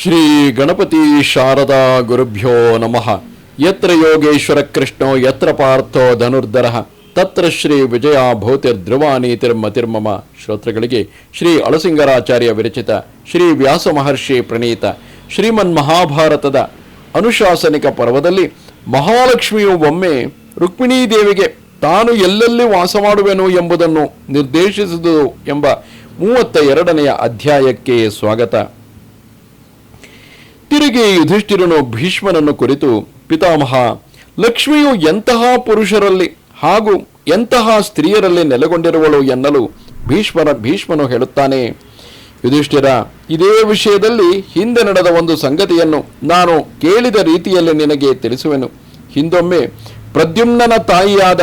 ಶ್ರೀ ಗಣಪತಿ ಶಾರದಾ ಗುರುಭ್ಯೋ ನಮಃ. ಯತ್ರ ಯೋಗೇಶ್ವರ ಕೃಷ್ಣೋ ಯತ್ರ ಪಾರ್ಥೋ ಧನುರ್ಧರಃ ತತ್ರ ಶ್ರೀ ವಿಜಯ ಭೂತಿರ್ಧ್ರುವಾನೀತಿರ್ಮತಿರ್ಮಮ. ಶ್ರೋತೃಗಳಿಗೆ ಶ್ರೀ ಅಳಸಿಂಗರಾಚಾರ್ಯ ವಿರಚಿತ ಶ್ರೀ ವ್ಯಾಸ ಮಹರ್ಷಿ ಪ್ರಣೀತ ಶ್ರೀಮನ್ ಮಹಾಭಾರತದ ಅನುಶಾಸನಿಕ ಪರ್ವದಲ್ಲಿ ಮಹಾಲಕ್ಷ್ಮಿಯು ಒಮ್ಮೆ ರುಕ್ಮಿಣೀ ದೇವಿಗೆ ತಾನು ಎಲ್ಲೆಲ್ಲಿ ವಾಸ ಮಾಡುವೆನು ಎಂಬುದನ್ನು ನಿರ್ದೇಶಿಸಿದುದು ಎಂಬ 32ನೆಯ ಅಧ್ಯಾಯಕ್ಕೆ ಸ್ವಾಗತ. ತಿರುಗಿ ಯುಧಿಷ್ಠಿರನು ಭೀಷ್ಮನನ್ನು ಕುರಿತು, ಪಿತಾಮಹ, ಲಕ್ಷ್ಮಿಯು ಎಂತಹ ಪುರುಷರಲ್ಲಿ ಹಾಗೂ ಎಂತಹ ಸ್ತ್ರೀಯರಲ್ಲಿ ನೆಲೆಗೊಂಡಿರುವಳು ಎನ್ನಲು ಭೀಷ್ಮನು ಹೇಳುತ್ತಾನೆ. ಯುಧಿಷ್ಠಿರ, ಇದೇ ವಿಷಯದಲ್ಲಿ ಹಿಂದೆ ನಡೆದ ಒಂದು ಸಂಗತಿಯನ್ನು ನಾನು ಕೇಳಿದ ರೀತಿಯಲ್ಲಿ ನಿನಗೆ ತಿಳಿಸುವೆನು. ಹಿಂದೊಮ್ಮೆ ಪ್ರದ್ಯುಮ್ನನ ತಾಯಿಯಾದ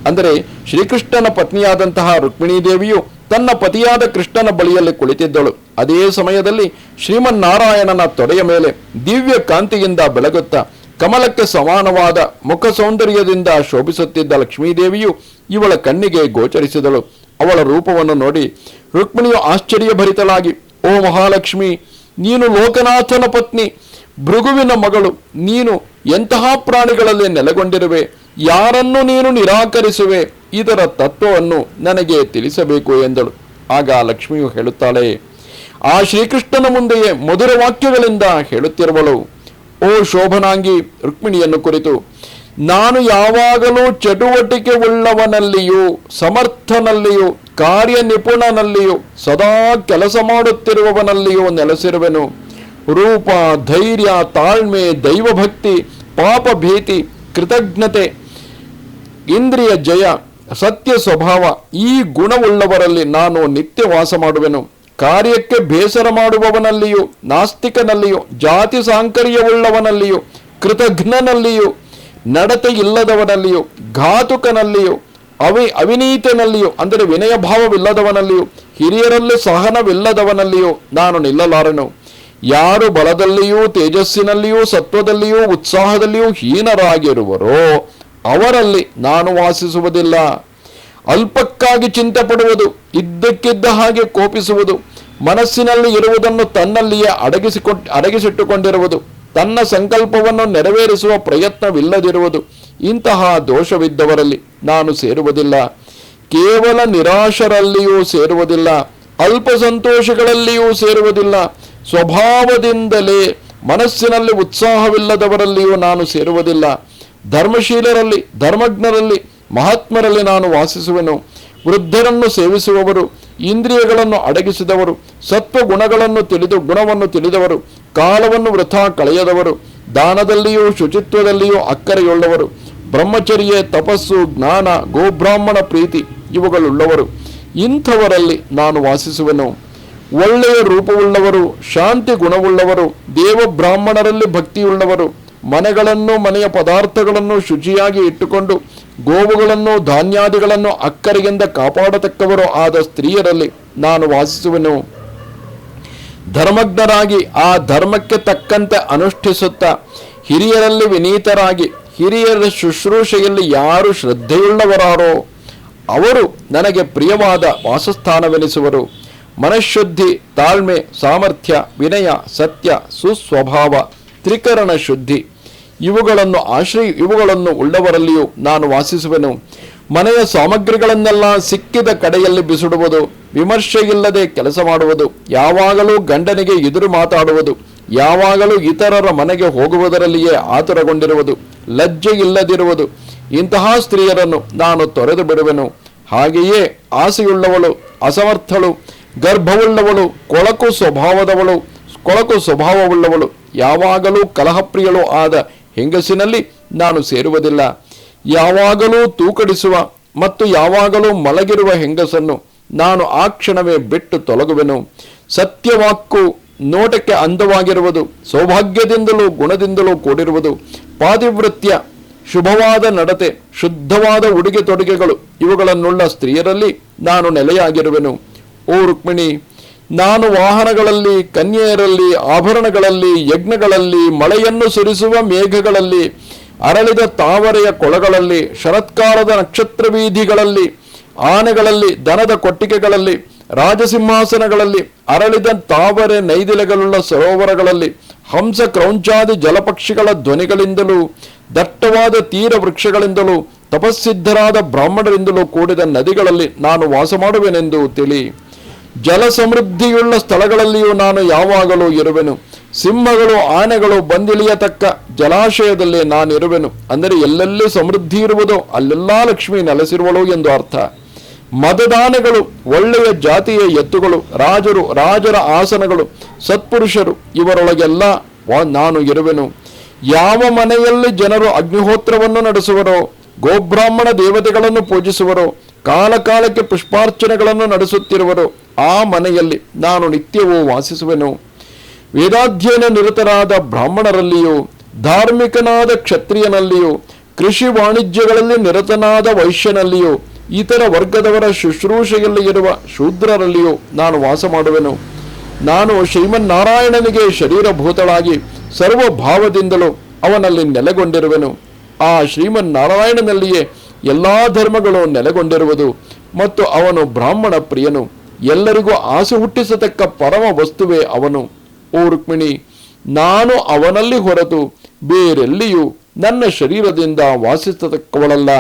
ಅಂದರೆ ಶ್ರೀಕೃಷ್ಣನ ಪತ್ನಿಯಾದಂತಹ ರುಕ್ಮಿಣೀ ದೇವಿಯು ತನ್ನ ಪತಿಯಾದ ಕೃಷ್ಣನ ಬಳಿಯಲ್ಲಿ ಕುಳಿತಿದ್ದಳು. ಅದೇ ಸಮಯದಲ್ಲಿ ಶ್ರೀಮನ್ನಾರಾಯಣನ ತೊಡೆಯ ಮೇಲೆ ದಿವ್ಯ ಕಾಂತಿಯಿಂದ ಬೆಳಗುತ್ತಾ ಕಮಲಕ್ಕೆ ಸಮಾನವಾದ ಮುಖ ಸೌಂದರ್ಯದಿಂದ ಶೋಭಿಸುತ್ತಿದ್ದ ಲಕ್ಷ್ಮೀದೇವಿಯು ಇವಳ ಕಣ್ಣಿಗೆ ಗೋಚರಿಸಿದಳು. ಅವಳ ರೂಪವನ್ನು ನೋಡಿ ರುಕ್ಮಿಣಿಯು ಆಶ್ಚರ್ಯಭರಿತಳಾಗಿ, ಓ ಮಹಾಲಕ್ಷ್ಮಿ, ನೀನು ಲೋಕನಾಥನ ಪತ್ನಿ, ಭೃಗುವಿನ ಮಗಳು, ನೀನು ಎಂತಹ ಪ್ರಾಣಿಗಳಲ್ಲಿ ನೆಲೆಗೊಂಡಿರುವೆ, ಯಾರನ್ನು ನೀನು ನಿರಾಕರಿಸುವೆ, ಇದರ ತತ್ವವನ್ನು ನನಗೆ ತಿಳಿಸಬೇಕು ಎಂದಳು. ಆಗ ಲಕ್ಷ್ಮಿಯು ಹೇಳುತ್ತಾಳೆ, ಆ ಶ್ರೀಕೃಷ್ಣನ ಮುಂದೆಯೇ ಮಧುರ ವಾಕ್ಯಗಳಿಂದ ಹೇಳುತ್ತಿರುವಳು. ಓ ಶೋಭನಾಂಗಿ ರುಕ್ಮಿಣಿಯನ್ನು ಕುರಿತು, ನಾನು ಯಾವಾಗಲೂ ಚಟುವಟಿಕೆ ಉಳ್ಳವನಲ್ಲಿಯೂ ಸಮರ್ಥನಲ್ಲಿಯೂ ಕಾರ್ಯನಿಪುಣನಲ್ಲಿಯೂ ಸದಾ ಕೆಲಸ ಮಾಡುತ್ತಿರುವವನಲ್ಲಿಯೂ ನೆಲೆಸಿರುವೆನು. ರೂಪ, ಧೈರ್ಯ, ತಾಳ್ಮೆ, ದೈವಭಕ್ತಿ, ಪಾಪ ಭೀತಿ, ಕೃತಜ್ಞತೆ, ಇಂದ್ರಿಯ ಜಯ, ಸತ್ಯ ಸ್ವಭಾವ, ಈ ಗುಣವುಳ್ಳವರಲ್ಲಿ ನಾನು ನಿತ್ಯ ವಾಸ ಮಾಡುವೆನು. ಕಾರ್ಯಕ್ಕೆ ಬೇಸರ ಮಾಡುವವನಲ್ಲಿಯೂ ನಾಸ್ತಿಕನಲ್ಲಿಯೂ ಜಾತಿ ಸಾಂಕರ್ಯವುಳ್ಳವನಲ್ಲಿಯೂ ಕೃತಜ್ಞನಲ್ಲಿಯೂ ನಡತೆ ಇಲ್ಲದವನಲ್ಲಿಯೂ ಘಾತುಕನಲ್ಲಿಯೂ ಅವಿನೀತನಲ್ಲಿಯೂ ಅಂದರೆ ವಿನಯ ಭಾವವಿಲ್ಲದವನಲ್ಲಿಯೂ ಹಿರಿಯರಲ್ಲಿ ಸಹನವಿಲ್ಲದವನಲ್ಲಿಯೂ ನಾನು ನಿಲ್ಲಲಾರೆನು. ಯಾರು ಬಲದಲ್ಲಿಯೂ ತೇಜಸ್ಸಿನಲ್ಲಿಯೂ ಸತ್ವದಲ್ಲಿಯೂ ಉತ್ಸಾಹದಲ್ಲಿಯೂ ಹೀನರಾಗಿರುವರೋ ಅವರಲ್ಲಿ ನಾನು ವಾಸಿಸುವುದಿಲ್ಲ. ಅಲ್ಪಕ್ಕಾಗಿ ಚಿಂತೆ ಪಡುವುದು, ಇದ್ದಕ್ಕಿದ್ದ ಹಾಗೆ ಕೋಪಿಸುವುದು, ಮನಸ್ಸಿನಲ್ಲಿ ಇರುವುದನ್ನು ತನ್ನಲ್ಲಿಯೇ ಅಡಗಿಸಿಟ್ಟುಕೊಂಡಿರುವುದು, ತನ್ನ ಸಂಕಲ್ಪವನ್ನು ನೆರವೇರಿಸುವ ಪ್ರಯತ್ನವಿಲ್ಲದಿರುವುದು, ಇಂತಹ ದೋಷವಿದ್ದವರಲ್ಲಿ ನಾನು ಸೇರುವುದಿಲ್ಲ. ಕೇವಲ ನಿರಾಶರಲ್ಲಿಯೂ ಸೇರುವುದಿಲ್ಲ, ಅಲ್ಪ ಸಂತೋಷಗಳಲ್ಲಿಯೂ ಸೇರುವುದಿಲ್ಲ, ಸ್ವಭಾವದಿಂದಲೇ ಮನಸ್ಸಿನಲ್ಲಿ ಉತ್ಸಾಹವಿಲ್ಲದವರಲ್ಲಿಯೂ ನಾನು ಸೇರುವುದಿಲ್ಲ. ಧರ್ಮಶೀಲರಲ್ಲಿ, ಧರ್ಮಜ್ಞರಲ್ಲಿ, ಮಹಾತ್ಮರಲ್ಲಿ ನಾನು ವಾಸಿಸುವೆನು. ವೃದ್ಧರನ್ನು ಸೇವಿಸುವವರು, ಇಂದ್ರಿಯಗಳನ್ನು ಅಡಗಿಸಿದವರು, ಸತ್ವಗುಣವನ್ನು ಗುಣವನ್ನು ತಿಳಿದವರು, ಕಾಲವನ್ನು ವೃಥಾ ಕಳೆಯದವರು, ದಾನದಲ್ಲಿಯೂ ಶುಚಿತ್ವದಲ್ಲಿಯೂ ಅಕ್ಕರೆಯುಳ್ಳವರು, ಬ್ರಹ್ಮಚರ್ಯ, ತಪಸ್ಸು, ಜ್ಞಾನ, ಗೋಬ್ರಾಹ್ಮಣ ಪ್ರೀತಿ ಇವುಗಳುಳ್ಳವರು, ಇಂಥವರಲ್ಲಿ ನಾನು ವಾಸಿಸುವೆನು. ಒಳ್ಳೆಯ ರೂಪವುಳ್ಳವರು, ಶಾಂತಿ ಗುಣವುಳ್ಳವರು, ದೇವಬ್ರಾಹ್ಮಣರಲ್ಲಿ ಭಕ್ತಿಯುಳ್ಳವರು, ಮನೆಗಳನ್ನು ಮನೆಯ ಪದಾರ್ಥಗಳನ್ನು ಶುಚಿಯಾಗಿ ಇಟ್ಟುಕೊಂಡು ಗೋವುಗಳನ್ನು ಧಾನ್ಯಾದಿಗಳನ್ನು ಅಕ್ಕರೆಯಿಂದ ಕಾಪಾಡತಕ್ಕವರು ಆದ ಸ್ತ್ರೀಯರಲ್ಲಿ ನಾನು ವಾಸಿಸುವೆನು. ಧರ್ಮಜ್ಞರಾಗಿ ಆ ಧರ್ಮಕ್ಕೆ ತಕ್ಕಂತೆ ಅನುಷ್ಠಿಸುತ್ತಾ ಹಿರಿಯರಲ್ಲಿ ವಿನೀತರಾಗಿ ಹಿರಿಯರ ಶುಶ್ರೂಷೆಯಲ್ಲಿ ಯಾರು ಶ್ರದ್ಧೆಯುಳ್ಳವರಾರೋ ಅವರು ನನಗೆ ಪ್ರಿಯವಾದ ವಾಸಸ್ಥಾನವೆನಿಸುವರು. ಮನಃಶುದ್ಧಿ, ತಾಳ್ಮೆ, ಸಾಮರ್ಥ್ಯ, ವಿನಯ, ಸತ್ಯ, ಸುಸ್ವಭಾವ, ತ್ರಿಕರಣ ಶುದ್ಧಿ ಇವುಗಳನ್ನು ಉಳ್ಳವರಲ್ಲಿಯೂ ನಾನು ವಾಸಿಸುವೆನು. ಮನೆಯ ಸಾಮಗ್ರಿಗಳನ್ನೆಲ್ಲ ಸಿಕ್ಕಿದ ಕಡೆಯಲ್ಲಿ ಬಿಸಿಡುವುದು, ವಿಮರ್ಶೆಯಿಲ್ಲದೆ ಕೆಲಸ ಮಾಡುವುದು, ಯಾವಾಗಲೂ ಗಂಡನಿಗೆ ಎದುರು ಮಾತಾಡುವುದು, ಯಾವಾಗಲೂ ಇತರರ ಮನೆಗೆ ಹೋಗುವುದರಲ್ಲಿಯೇ ಆತುರಗೊಂಡಿರುವುದು, ಲಜ್ಜೆ ಇಲ್ಲದಿರುವುದು, ಇಂತಹ ಸ್ತ್ರೀಯರನ್ನು ನಾನು ತೊರೆದು ಬಿಡುವೆನು. ಹಾಗೆಯೇ ಆಸೆಯುಳ್ಳವಳು, ಅಸಮರ್ಥಳು, ಗರ್ಭವುಳ್ಳವಳು, ಕೊಳಕು ಸ್ವಭಾವವುಳ್ಳವಳು, ಯಾವಾಗಲೂ ಕಲಹಪ್ರಿಯಳು ಆದ ಹೆಂಗಸಿನಲ್ಲಿ ನಾನು ಸೇರುವುದಿಲ್ಲ. ಯಾವಾಗಲೂ ತೂಕಡಿಸುವ ಮತ್ತು ಯಾವಾಗಲೂ ಮಲಗಿರುವ ಹೆಂಗಸನ್ನು ನಾನು ಆ ಕ್ಷಣವೇ ಬಿಟ್ಟು ತೊಲಗುವೆನು. ಸತ್ಯವಾಕ್ಕು, ನೋಟಕ್ಕೆ ಅಂದವಾಗಿರುವುದು, ಸೌಭಾಗ್ಯದಿಂದಲೂ ಗುಣದಿಂದಲೂ ಕೂಡಿರುವುದು, ಪಾತಿವೃತ್ಯ, ಶುಭವಾದ ನಡತೆ, ಶುದ್ಧವಾದ ಉಡುಗೆ ತೊಡುಗೆಗಳು ಇವುಗಳನ್ನುಳ್ಳ ಸ್ತ್ರೀಯರಲ್ಲಿ ನಾನು ನೆಲೆಯಾಗಿರುವೆನು. ಓ ರುಕ್ಮಿಣಿ, ನಾನು ವಾಹನಗಳಲ್ಲಿ, ಕನ್ಯೆಯರಲ್ಲಿ, ಆಭರಣಗಳಲ್ಲಿ, ಯಜ್ಞಗಳಲ್ಲಿ, ಮಳೆಯನ್ನು ಸುರಿಸುವ ಮೇಘಗಳಲ್ಲಿ, ಅರಳಿದ ತಾವರೆಯ ಕೊಳಗಳಲ್ಲಿ, ಶರತ್ಕಾಲದ ನಕ್ಷತ್ರ ಬೀದಿಗಳಲ್ಲಿ, ಆನೆಗಳಲ್ಲಿ, ದನದ ಕೊಟ್ಟಿಗೆಗಳಲ್ಲಿ, ರಾಜಸಿಂಹಾಸನಗಳಲ್ಲಿ, ಅರಳಿದ ತಾವರೆ ನೈದಿಲೆಗಳುಳ್ಳ ಸರೋವರಗಳಲ್ಲಿ, ಹಂಸ ಕ್ರೌಂಚಾದಿ ಜಲಪಕ್ಷಿಗಳ ಧ್ವನಿಗಳಿಂದಲೂ, ದಟ್ಟವಾದ ತೀರ ವೃಕ್ಷಗಳಿಂದಲೂ, ತಪಸ್ಸಿದ್ಧರಾದ ಬ್ರಾಹ್ಮಣರಿಂದಲೂ ಕೂಡಿದ ನದಿಗಳಲ್ಲಿ ನಾನು ವಾಸ ಮಾಡುವೆನೆಂದು ತಿಳಿ. ಜಲ ಸಮೃದ್ಧಿಯುಳ್ಳ ಸ್ಥಳಗಳಲ್ಲಿಯೂ ನಾನು ಯಾವಾಗಲೂ ಇರುವೆನು. ಸಿಂಹಗಳು ಆನೆಗಳು ಬಂದಿಳಿಯತಕ್ಕ ಜಲಾಶಯದಲ್ಲಿ ನಾನಿರುವೆನು. ಅಂದರೆ ಎಲ್ಲೆಲ್ಲಿ ಸಮೃದ್ಧಿ ಇರುವುದೋ ಅಲ್ಲೆಲ್ಲ ಲಕ್ಷ್ಮಿ ನೆಲೆಸಿರುವಳು ಎಂದು ಅರ್ಥ. ಮದದಾನೆಗಳು, ಒಳ್ಳೆಯ ಜಾತಿಯ ಎತ್ತುಗಳು, ರಾಜರು, ರಾಜರ ಆಸನಗಳು, ಸತ್ಪುರುಷರು ಇವರೊಳಗೆಲ್ಲ ನಾನು ಇರುವೆನು. ಯಾವ ಮನೆಯಲ್ಲಿ ಜನರು ಅಗ್ನಿಹೋತ್ರವನ್ನು ನಡೆಸುವರೋ, ಗೋಬ್ರಾಹ್ಮಣ ದೇವತೆಗಳನ್ನು ಪೂಜಿಸುವರೋ, ಕಾಲ ಕಾಲಕ್ಕೆ ಪುಷ್ಪಾರ್ಚನೆಗಳನ್ನು ನಡೆಸುತ್ತಿರುವರೋ ಆ ಮನೆಯಲ್ಲಿ ನಾನು ನಿತ್ಯವೂ ವಾಸಿಸುವೆನು. ವೇದಾಧ್ಯಯನ ನಿರತರಾದ ಬ್ರಾಹ್ಮಣರಲ್ಲಿಯೂ, ಧಾರ್ಮಿಕನಾದ ಕ್ಷತ್ರಿಯನಲ್ಲಿಯೂ, ಕೃಷಿ ವಾಣಿಜ್ಯಗಳಲ್ಲಿ ನಿರತನಾದ ವೈಶ್ಯನಲ್ಲಿಯೂ, ಇತರ ವರ್ಗದವರ ಶುಶ್ರೂಷೆಯಲ್ಲಿ ಇರುವ ಶೂದ್ರರಲ್ಲಿಯೂ ನಾನು ವಾಸ ಮಾಡುವೆನು. ನಾನು ಶ್ರೀಮನ್ನಾರಾಯಣನಿಗೆ ಶರೀರಭೂತಳಾಗಿ ಸರ್ವಭಾವದಿಂದಲೂ ಅವನಲ್ಲಿ ನೆಲೆಗೊಂಡಿರುವೆನು. ಆ ಶ್ರೀಮನ್ನಾರಾಯಣನಲ್ಲಿಯೇ ಎಲ್ಲ ಧರ್ಮಗಳು ನೆಲೆಗೊಂಡಿರುವುದು ಮತ್ತು ಅವನು ಬ್ರಾಹ್ಮಣ ಪ್ರಿಯನು. ಎಲ್ಲರಿಗೂ ಆಸೆ ಹುಟ್ಟಿಸತಕ್ಕ ಪರಮ ವಸ್ತುವೇ ಅವನು. ಓ ರುಕ್ಮಿಣಿ, ನಾನು ಅವನಲ್ಲಿ ಹೊರತು ಬೇರೆಲ್ಲಿಯೂ ನನ್ನ ಶರೀರದಿಂದ ವಾಸಿಸತಕ್ಕವಳಲ್ಲ.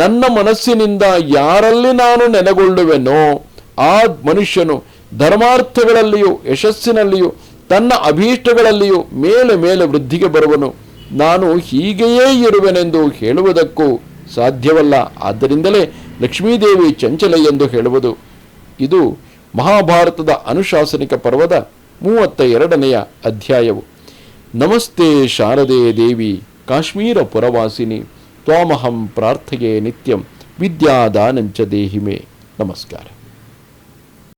ನನ್ನ ಮನಸ್ಸಿನಿಂದ ಯಾರಲ್ಲಿ ನಾನು ನೆಲೆಗೊಳ್ಳುವೆನೋ ಆ ಮನುಷ್ಯನು ಧರ್ಮಾರ್ಥಗಳಲ್ಲಿಯೂ ಯಶಸ್ಸಿನಲ್ಲಿಯೂ ತನ್ನ ಅಭೀಷ್ಟಗಳಲ್ಲಿಯೂ ಮೇಲೆ ಮೇಲೆ ವೃದ್ಧಿಗೆ ಬರುವನು. ನಾನು ಹೀಗೆಯೇ ಇರುವೆನೆಂದು ಹೇಳುವುದಕ್ಕೂ ಸಾಧ್ಯವಲ್ಲ. ಆದ್ದರಿಂದಲೇ ಲಕ್ಷ್ಮೀದೇವಿ ಚಂಚಲೆ ಎಂದು ಹೇಳುವುದು. ಇದು ಮಹಾಭಾರತದ ಅನುಶಾಸನಿಕ ಪರ್ವದ 32ನೆಯ ಅಧ್ಯಾಯವು. ನಮಸ್ತೆ ಶಾರದೆ ದೇವಿ ಕಾಶ್ಮೀರ ಪುರವಾಸಿನಿ ತ್ವಾಮಹಂ ಪ್ರಾರ್ಥಯೇ ನಿತ್ಯಂ ವಿದ್ಯಾದಾನಂಚ ದೇಹಿಮೆ. ನಮಸ್ಕಾರ.